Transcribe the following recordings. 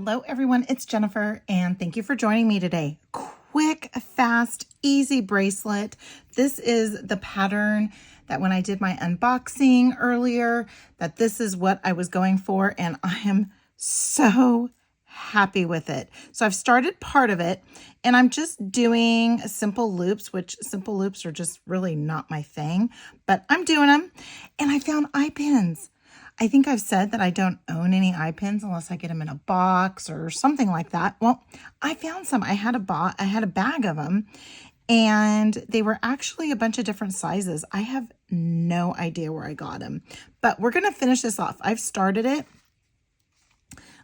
Hello everyone, it's Jennifer and thank you for joining me today. Quick, fast, easy bracelet. This is the pattern that when I did my unboxing earlier, that this is what I was going for and I am so happy with it. So I've started part of it and I'm just doing simple loops, which simple loops are just really not my thing, but I'm doing them and I found eye pins. I think I've said that I don't own any eye pins unless I get them in a box or something like that. Well, I found some. I had a bag of them and they were actually a bunch of different sizes. I have no idea where I got them, but we're going to finish this off. I've started it.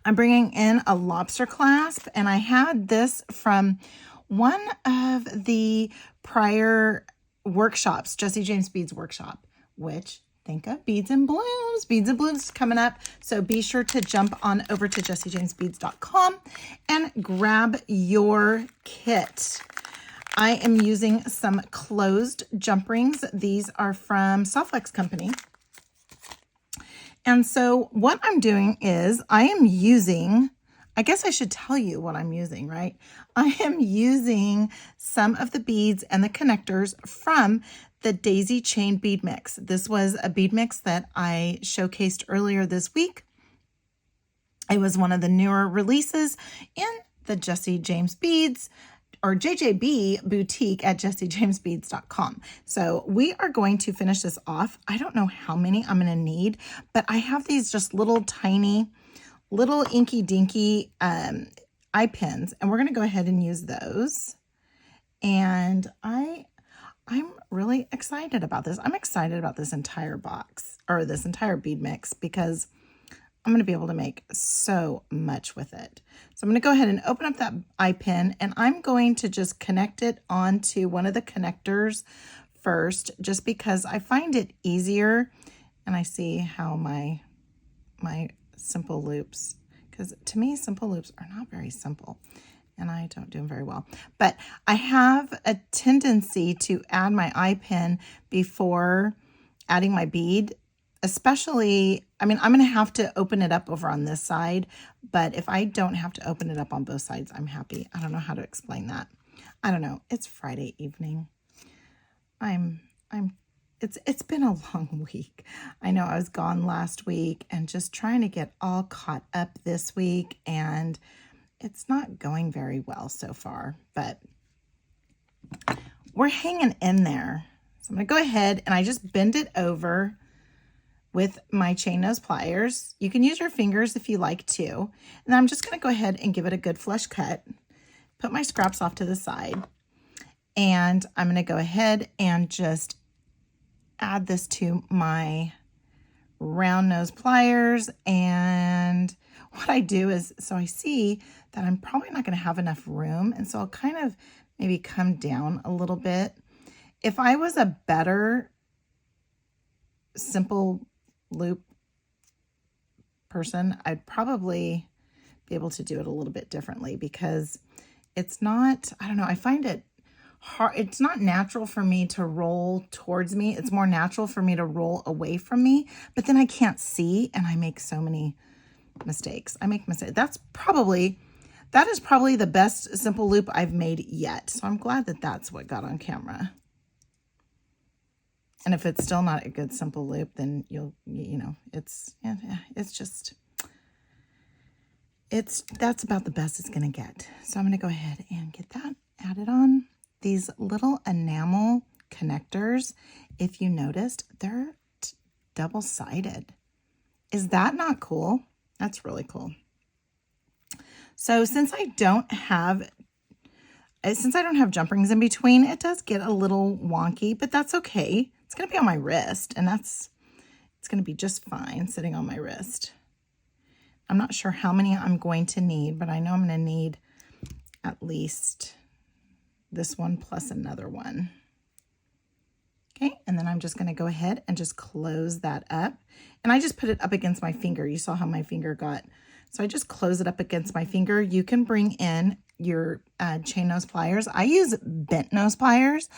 I'm bringing in a lobster clasp and I had this from one of the prior workshops, Jesse James Bead's workshop, which think of Beads and Blooms. Beads and Blooms is coming up. So be sure to jump on over to jessijamesbeads.com and grab your kit. I am using some closed jump rings. These are from Softflex Company. And so what I'm doing is I am using, I guess I should tell you what I'm using, right? I am using some of the beads and the connectors from the Daisy Chain bead mix. This was a bead mix that I showcased earlier this week. It was one of the newer releases in the Jesse James Beads or JJB boutique at jessijamesbeads.com. So we are going to finish this off. I don't know how many I'm going to need, but I have these just little tiny, little inky dinky eye pins, and we're going to go ahead and use those. And I'm really excited about this. I'm excited about this entire box or this entire bead mix because I'm going to be able to make so much with it. So I'm going to go ahead and open up that eye pin and I'm going to just connect it onto one of the connectors first, just because I find it easier and I see how my simple loops, because to me, simple loops are not very simple. And I don't do them very well. But I have a tendency to add my eye pin before adding my bead, especially, I mean, I'm going to have to open it up over on this side, but if I don't have to open it up on both sides, I'm happy. I don't know how to explain that. I don't know. It's Friday evening. It's been a long week. I know I was gone last week and just trying to get all caught up this week, and it's not going very well so far, but we're hanging in there. So I'm going to go ahead and I just bend it over with my chain nose pliers. You can use your fingers if you like to. And I'm just going to go ahead and give it a good flush cut. Put my scraps off to the side. And I'm going to go ahead and just add this to my round nose pliers. And what I do is, so I see that I'm probably not going to have enough room. And so I'll kind of maybe come down a little bit. If I was a better simple loop person, I'd probably be able to do it a little bit differently, because it's not, I don't know, I find it hard. It's not natural for me to roll towards me. It's more natural for me to roll away from me, but then I can't see and I make so many mistakes. I make mistakes. That is probably the best simple loop I've made yet. So I'm glad that that's what got on camera. And if it's still not a good simple loop, then that's about the best it's going to get. So I'm going to go ahead and get that added on. These little enamel connectors, if you noticed, they're double-sided. Is that not cool? That's really cool. So since I don't have jump rings in between, it does get a little wonky, but that's okay. It's going to be on my wrist, and it's going to be just fine sitting on my wrist. I'm not sure how many I'm going to need, but I know I'm going to need at least this one plus another one. Okay, and then I'm just going to go ahead and just close that up. And I just put it up against my finger. You saw how my finger got. So I just close it up against my finger. You can bring in your chain nose pliers. I use bent nose pliers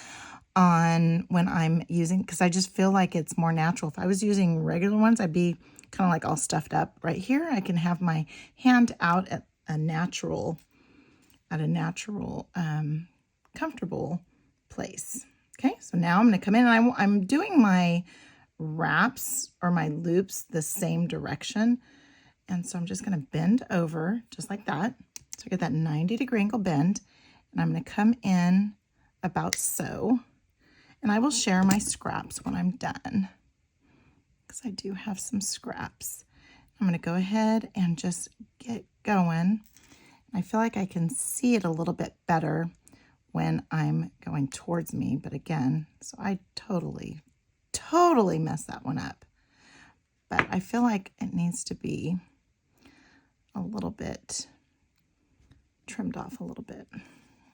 on when I'm using, because I just feel like it's more natural. If I was using regular ones, I'd be kind of like all stuffed up. Right here, I can have my hand out a natural, comfortable place. Okay, so now I'm going to come in and I'm doing my wraps or my loops the same direction. And so I'm just going to bend over just like that. So I get that 90-degree angle bend, and I'm going to come in about so. And I will share my scraps when I'm done, because I do have some scraps. I'm going to go ahead and just get going. I feel like I can see it a little bit better when I'm going towards me, but again, so I totally messed that one up. But I feel like it needs to be a little bit trimmed off a little bit.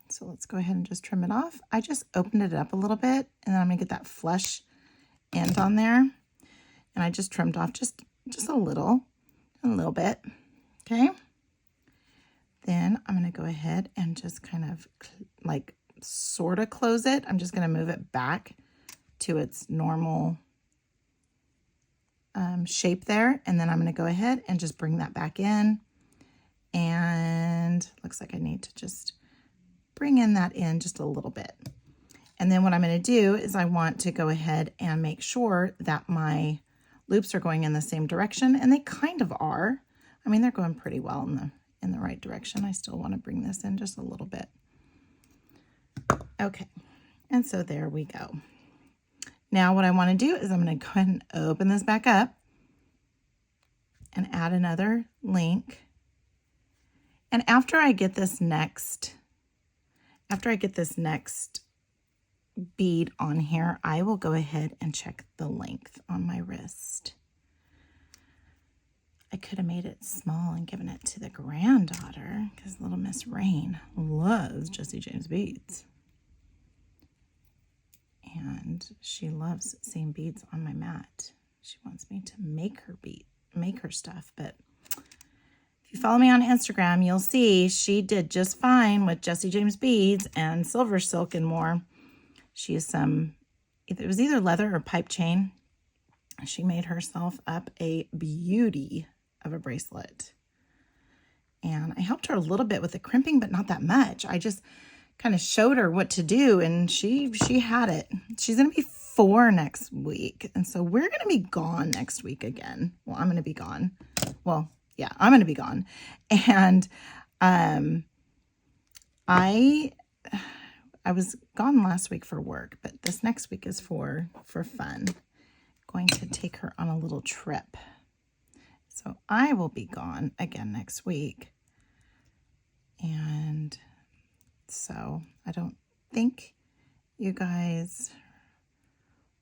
So let's go ahead and just trim it off. I just opened it up a little bit, and then I'm gonna get that flush end on there. And I just trimmed off just a little bit, okay? Then I'm gonna go ahead and just kind of like sort of close it. I'm just gonna move it back to its normal shape there. And then I'm gonna go ahead and just bring that back in. And looks like I need to just bring in that in just a little bit. And then what I'm going to do is I want to go ahead and make sure that my loops are going in the same direction, and they kind of are. I mean, they're going pretty well in the right direction. I still want to bring this in just a little bit. Okay, and so there we go. Now what I want to do is I'm going to go ahead and open this back up and add another link. And after I get this next bead on here, I will go ahead and check the length on my wrist. I could have made it small and given it to the granddaughter, because little Miss Rain loves Jessie James beads. And she loves seeing beads on my mat. She wants me to make her stuff, but if you follow me on Instagram, you'll see she did just fine with Jessie James beads and silver silk and more. She has it was either leather or pipe chain. She made herself up a beauty of a bracelet. And I helped her a little bit with the crimping, but not that much. I just kind of showed her what to do, and she had it. She's going to be 4 next week. And so we're going to be gone next week again. Well, I'm going to be gone. Well, yeah, I'm going to be gone. And I was gone last week for work, but this next week is for fun. Going to take her on a little trip. So I will be gone again next week. And so I don't think you guys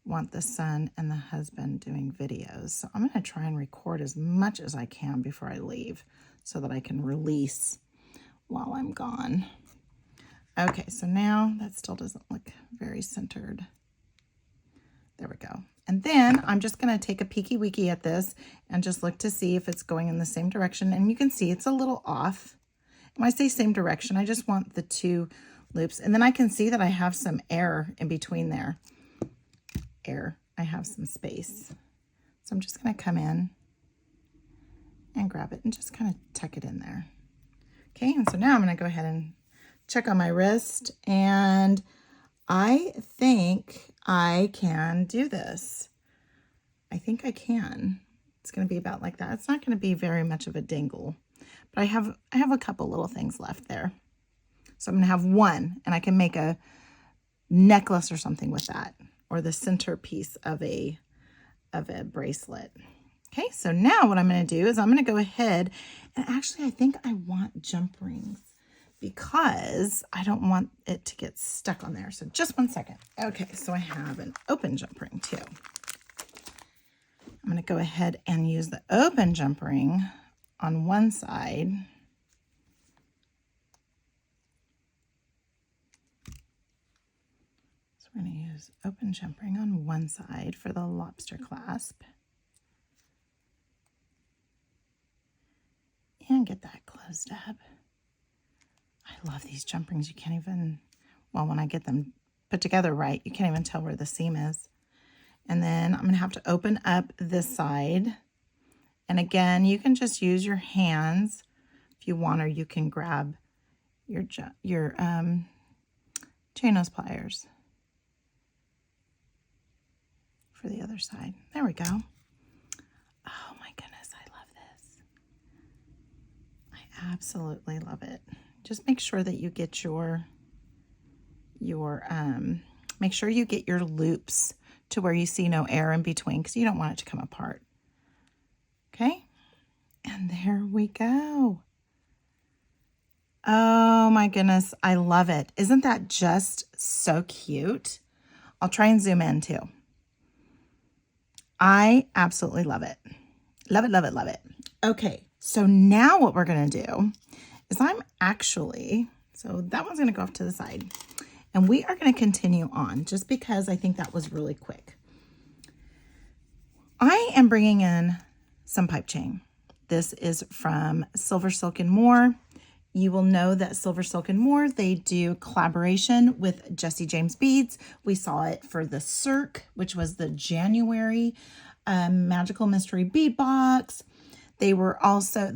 want the son and the husband doing videos. So I'm going to try and record as much as I can before I leave so that I can release while I'm gone. Okay, so now that still doesn't look very centered. There we go. And then I'm just going to take a peeky weeky at this and just look to see if it's going in the same direction. And you can see it's a little off. When I say same direction, I just want the 2 loops. And then I can see that I have some air in between there. I have some space. So I'm just going to come in and grab it and just kind of tuck it in there. Okay, and so now I'm going to go ahead and check on my wrist, and I think I can do this. I think I can. It's going to be about like that. It's not going to be very much of a dingle, but I have a couple little things left there. So I'm going to have one, and I can make a necklace or something with that, or the centerpiece of a bracelet. Okay, so now what I'm going to do is I'm going to go ahead, and actually I think I want jump rings because I don't want it to get stuck on there. So just one second. Okay, so I have an open jump ring too. I'm going to go ahead and use the open jump ring on one side. So we're going to use open jump ring on one side for the lobster clasp. And get that closed up. I love these jump rings. You can't even, well, when I get them put together right, you can't even tell where the seam is. And then I'm going to have to open up this side. And again, you can just use your hands If you want, or you can grab your chain nose pliers for the other side. There we go. Oh my goodness, I love this. I absolutely love it. Just make sure that you get make sure you get your loops to where you see no air in between, because you don't want it to come apart. Okay, and there we go. Oh my goodness, I love it. Isn't that just so cute? I'll try and zoom in too. I absolutely love it. Love it, love it, love it. Okay, so now what we're gonna do is so that one's gonna go off to the side. And we are gonna continue on just because I think that was really quick. I am bringing in some pipe chain. This is from Silver Silk & More. You will know that Silver Silk & More, they do collaboration with Jesse James Beads. We saw it for the Cirque, which was the January Magical Mystery Bead Box. They were also,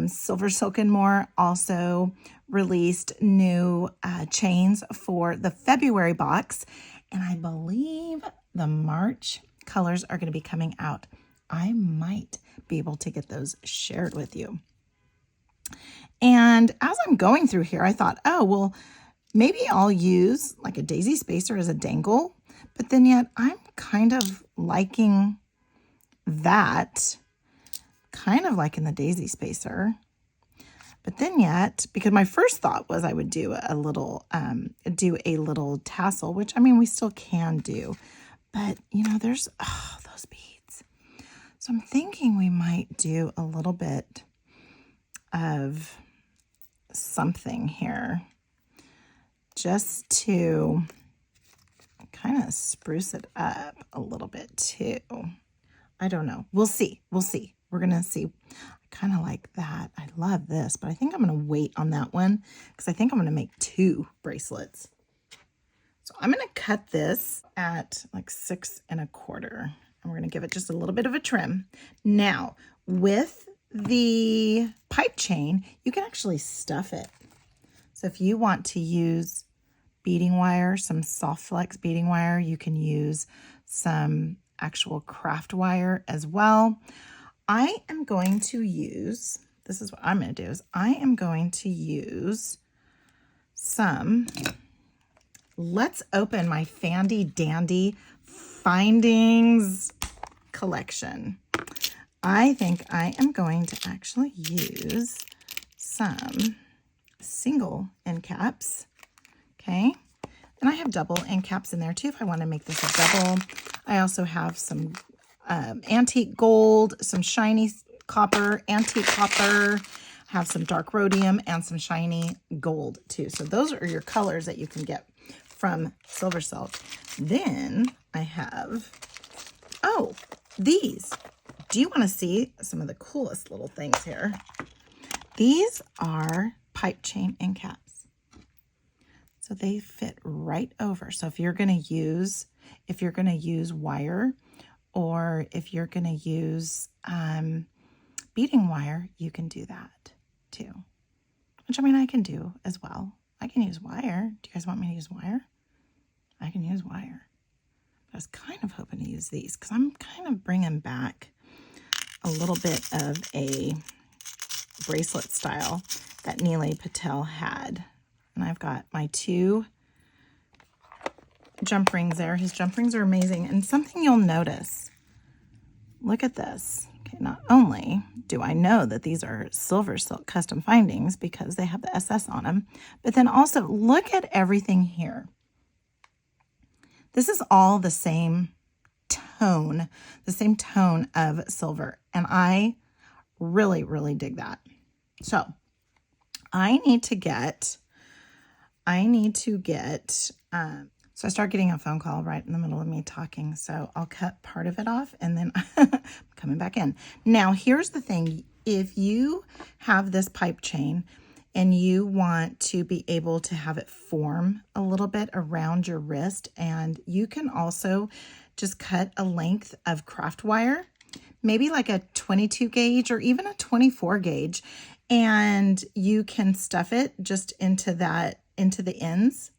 Silver Silk & More also released new chains for the February box. And I believe the March colors are going to be coming out. I might be able to get those shared with you. And as I'm going through here, I thought, oh, well, maybe I'll use like a daisy spacer as a dangle. But then yet I'm kind of liking that, kind of liking the daisy spacer. But then yet, because my first thought was I would do a little tassel, which I mean, we still can do. But, you know, there's, those beads. So I'm thinking we might do a little bit of something here just to kind of spruce it up a little bit too. I don't know. We'll see. We'll see. We're going to see. I kind of like that. I love this, but I think I'm going to wait on that one because I think I'm going to make 2 bracelets. So I'm going to cut this at like 6 1/4. And we're going to give it just a little bit of a trim. Now, with the pipe chain, you can actually stuff it. So if you want to use beading wire, some soft flex beading wire, you can use some actual craft wire as well. I am going to use, this is what I'm going to do, is I am going to use some, let's open my Fandy Dandy Findings collection. I think I am going to actually use some single end caps, okay? And I have double end caps in there too if I want to make this a double. I also have some antique gold, some shiny copper, antique copper, have some dark rhodium, and some shiny gold too. So those are your colors that you can get from Silver Silk. Then I have, oh, these. Do you want to see some of the coolest little things here? These are pipe chain end caps. So they fit right over. So if you're going to use wire, or if you're going to use beading wire, you can do that too. Which I mean, I can do as well. I can use wire. Do you guys want me to use wire? I can use wire. I was kind of hoping to use these because I'm kind of bringing back a little bit of a bracelet style that Neely Patel had. And I've got my 2 jump rings there. His jump rings are amazing. And something you'll notice, look at this. Okay, not only do I know that these are Silver Silk custom findings because they have the SS on them, but then also look at everything here. This is all the same tone of silver. And I really, really dig that. So I need to get, so I start getting a phone call right in the middle of me talking. So I'll cut part of it off and then I'm coming back in. Now, here's the thing. If you have this pipe chain and you want to be able to have it form a little bit around your wrist, and you can also just cut a length of craft wire, maybe like a 22 gauge or even a 24 gauge, And you can stuff it just into the ends.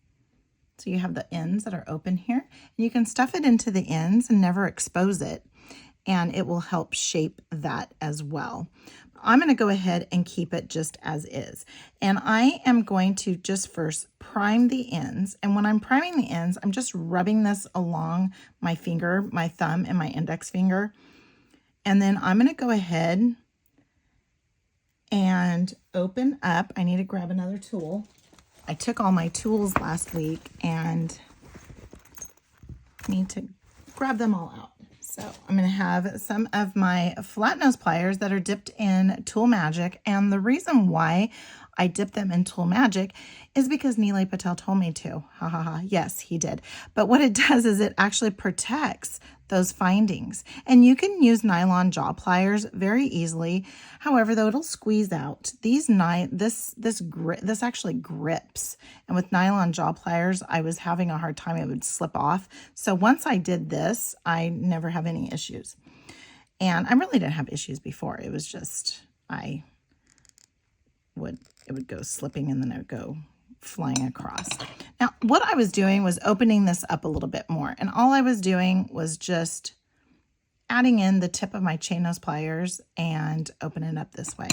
So you have the ends that are open here. And you can stuff it into the ends and never expose it. And it will help shape that as well. I'm going to go ahead and keep it just as is. And I am going to just first prime the ends. And when I'm priming the ends, I'm just rubbing this along my finger, my thumb and my index finger. And then I'm going to go ahead and open up. I need to grab another tool. I took all my tools last week and need to grab them all out. So I'm going to have some of my flat nose pliers that are dipped in Tool Magic. And the reason why I dip them in Tool Magic is because Neelay Patel told me to. Ha ha ha. Yes, he did. But what it does is it actually protects those findings. And you can use nylon jaw pliers very easily. However, though, it'll squeeze out. This actually grips. And with nylon jaw pliers, I was having a hard time. It would slip off. So once I did this, I never have any issues. And I really didn't have issues before. It was just, it would go slipping and then it would go flying across. Now, what I was doing was opening this up a little bit more. And all I was doing was just adding in the tip of my chain nose pliers and open it up this way.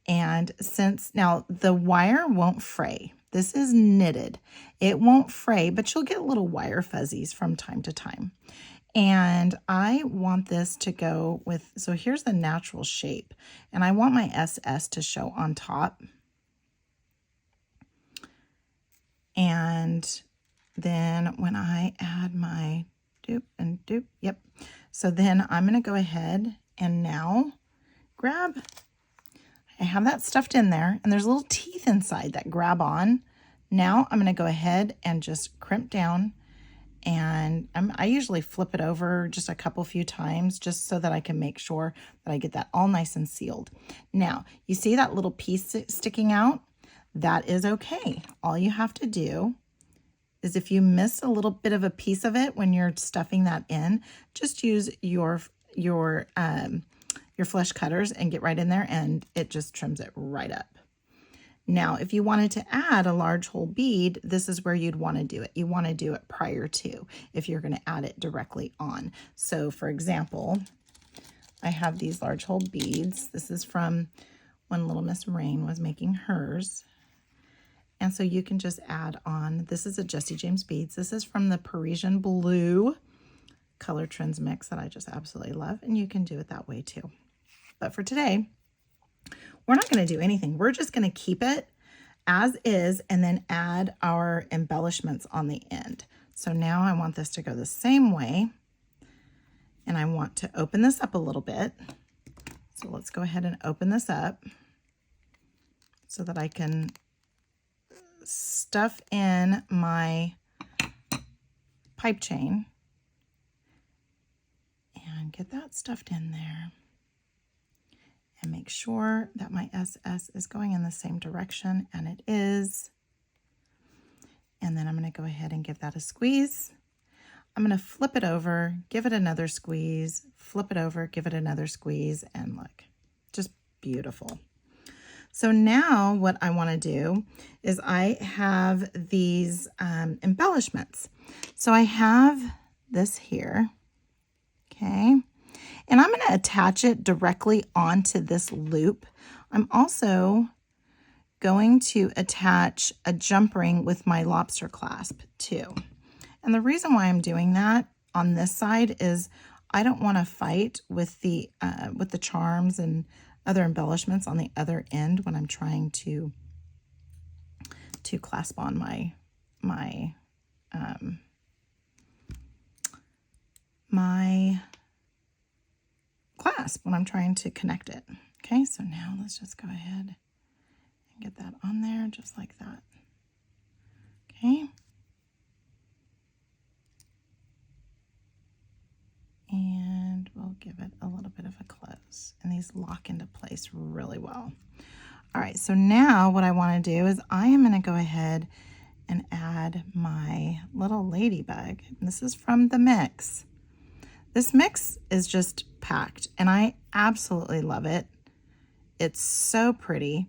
And now the wire won't fray. This is knitted. It won't fray, but you'll get little wire fuzzies from time to time. And I want this to go with, so here's the natural shape. And I want my SS to show on top. And then when I add my doop and doop, yep. So then I'm going to go ahead and now grab, I have that stuffed in there and there's little teeth inside that grab on. Now I'm going to go ahead and just crimp down, and I usually flip it over just a few times just so that I can make sure that I get that all nice and sealed. Now, you see that little piece sticking out? That is okay. All you have to do is if you miss a little bit of a piece of it when you're stuffing that in, just use your flesh cutters and get right in there and it just trims it right up. Now, if you wanted to add a large hole bead, this is where you'd want to do it. You want to do it prior to if you're going to add it directly on. So for example, I have these large hole beads. This is from when Little Miss Rain was making hers. And so you can just add on, this is a Jessie James Beads. This is from the Parisian Blue color trends mix that I just absolutely love. And you can do it that way too. But for today, we're not going to do anything. We're just going to keep it as is and then add our embellishments on the end. So now I want this to go the same way. And I want to open this up a little bit. So let's go ahead and open this up so that I can stuff in my pipe chain and get that stuffed in there and make sure that my SS is going in the same direction, and it is. And then I'm going to go ahead and give that a squeeze. I'm going to flip it over, give it another squeeze, flip it over, give it another squeeze, and look, just beautiful. So now what I want to do is I have these embellishments. So I have this here, okay? And I'm going to attach it directly onto this loop. I'm also going to attach a jump ring with my lobster clasp too. And the reason why I'm doing that on this side is I don't want to fight with the charms and other embellishments on the other end when I'm trying to clasp on my clasp when I'm trying to connect it. Okay, so now let's just go ahead and get that on there just like that. Okay. And we'll give it a little bit of a close. And these lock into place really well. All right, so now what I want to do is I am going to go ahead and add my little ladybug. And this is from the mix. This mix is just packed, and I absolutely love it. It's so pretty.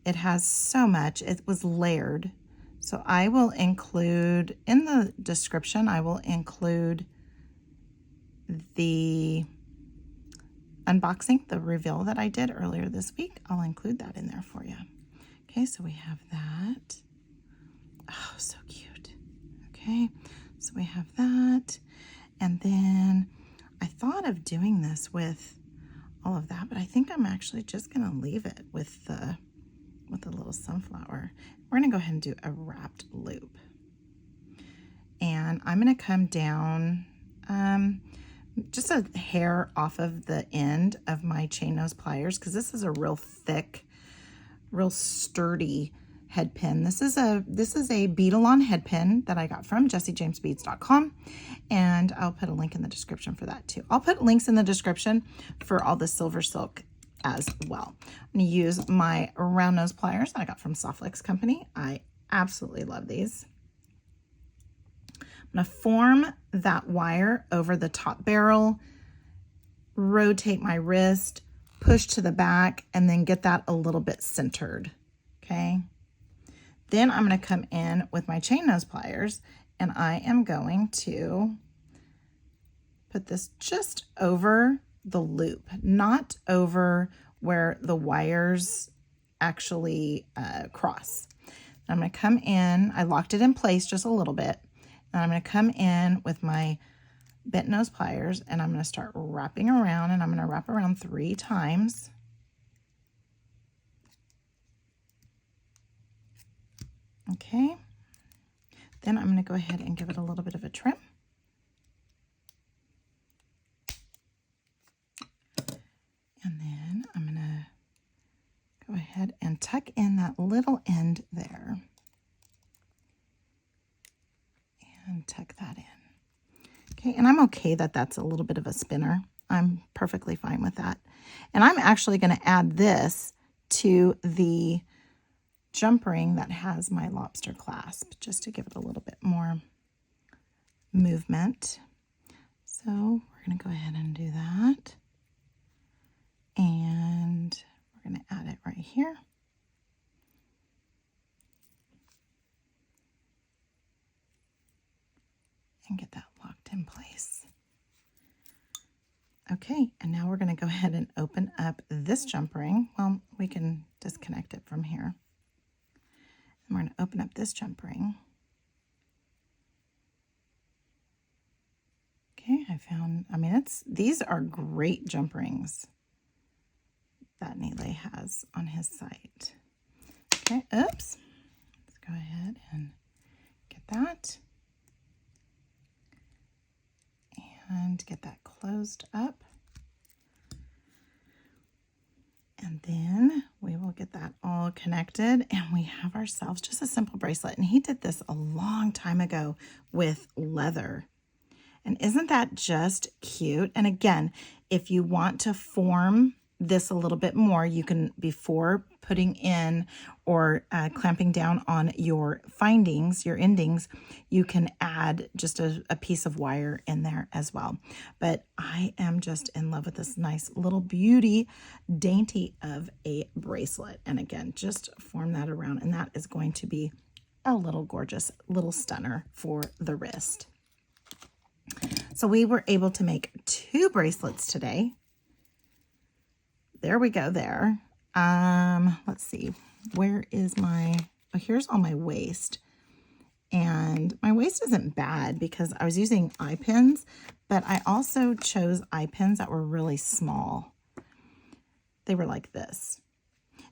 It has so much. It was layered. So I will include, in the description, I will include the unboxing, the reveal that I did earlier this week. I'll include that in there for you. Okay, so we have that. Oh, so cute. Okay, so we have that. And then I thought of doing this with all of that, but I think I'm actually just gonna leave it with the little sunflower. We're gonna go ahead and do a wrapped loop. And I'm gonna come down just a hair off of the end of my chain nose pliers, because this is a real thick, real sturdy head pin. This is a Bead-A-Lon head pin that I got from jessiejamesbeads.com, and I'll put a link in the description for that too. I'll put links in the description for all the silver silk as well. I'm going to use my round nose pliers that I got from Softflex Company. I absolutely love these. I'm going to form that wire over the top barrel, rotate my wrist, push to the back, and then get that a little bit centered. Okay. Then I'm going to come in with my chain nose pliers, and I am going to put this just over the loop, not over where the wires actually cross. I'm going to come in, I locked it in place just a little bit, and I'm going to come in with my bent nose pliers, and I'm going to start wrapping around, and I'm going to wrap around 3 times. Okay, then I'm going to go ahead and give it a little bit of a trim. And then I'm going to go ahead and tuck in that little end there. And tuck that in. Okay, and I'm okay that that's a little bit of a spinner. I'm perfectly fine with that. And I'm actually going to add this to the jump ring that has my lobster clasp, just to give it a little bit more movement. So we're going to go ahead and do that. And we're going to add it right here. And get that locked in place. Okay, and now we're going to go ahead and open up this jump ring. Well, we can disconnect it from here. And we're going to open up this jump ring. Okay, these are great jump rings that Neely has on his site. Okay, oops. Let's go ahead and get that. And get that closed up. And then we will get that all connected, and we have ourselves just a simple bracelet. And he did this a long time ago with leather. And isn't that just cute? And again, if you want to form this a little bit more, you can, before putting in or clamping down on your findings, your endings, you can add just a piece of wire in there as well. But I am just in love with this nice little beauty dainty of a bracelet. And again, just form that around, and that is going to be a little gorgeous little stunner for the wrist. So we were able to make 2 bracelets today. There we go there. Let's see, where is my, oh, here's all my waist. And my waist isn't bad because I was using eye pins, but I also chose eye pins that were really small. They were like this.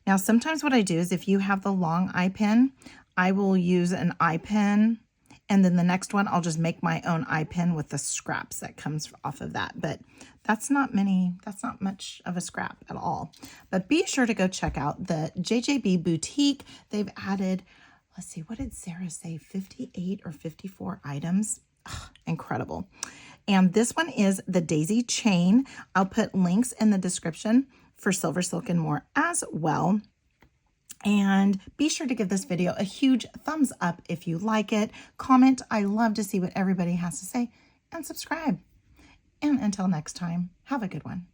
Now, sometimes what I do is, if you have the long eye pin, I will use an eye pin, and then the next one, I'll just make my own eye pin with the scraps that comes off of that. But that's not much of a scrap at all. But be sure to go check out the JJB Boutique. They've added, let's see, what did Sarah say? 58 or 54 items. Ugh, incredible. And this one is the Daisy Chain. I'll put links in the description for Silver Silk and more as well. And be sure to give this video a huge thumbs up if you like it. Comment. I love to see what everybody has to say. And subscribe. And until next time, have a good one.